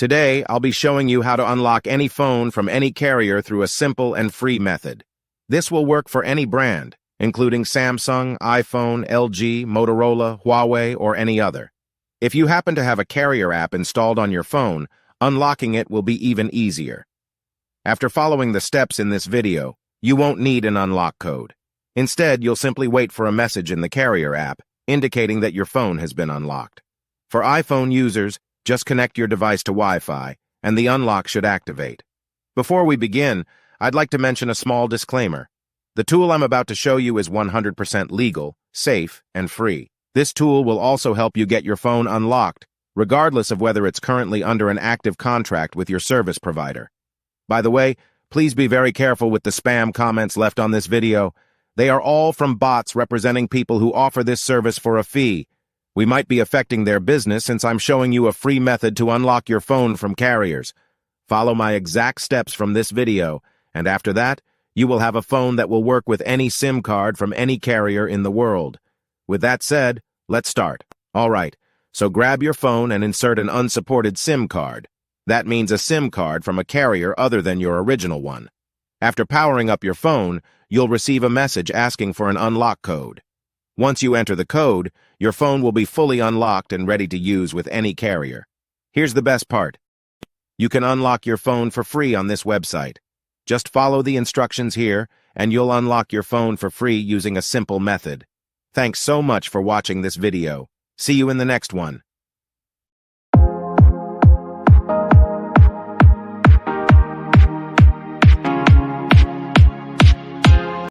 Today, I'll be showing you how to unlock any phone from any carrier through a simple and free method. This will work for any brand, including Samsung, iPhone, LG, Motorola, Huawei, or any other. If you happen to have a carrier app installed on your phone, unlocking it will be even easier. After following the steps in this video, you won't need an unlock code. Instead, you'll simply wait for a message in the carrier app indicating that your phone has been unlocked. For iPhone users, just connect your device to Wi-Fi, and the unlock should activate. Before we begin, I'd like to mention a small disclaimer. The tool I'm about to show you is 100% legal, safe, and free. This tool will also help you get your phone unlocked, regardless of whether it's currently under an active contract with your service provider. By the way, please be very careful with the spam comments left on this video. They are all from bots representing people who offer this service for a fee. We might be affecting their business since I'm showing you a free method to unlock your phone from carriers. Follow my exact steps from this video, and after that, you will have a phone that will work with any SIM card from any carrier in the world. With that said, let's start. All right, so grab your phone and insert an unsupported SIM card. That means a SIM card from a carrier other than your original one. After powering up your phone, you'll receive a message asking for an unlock code. Once you enter the code, your phone will be fully unlocked and ready to use with any carrier. Here's the best part. You can unlock your phone for free on this website. Just follow the instructions here, and you'll unlock your phone for free using a simple method. Thanks so much for watching this video. See you in the next one.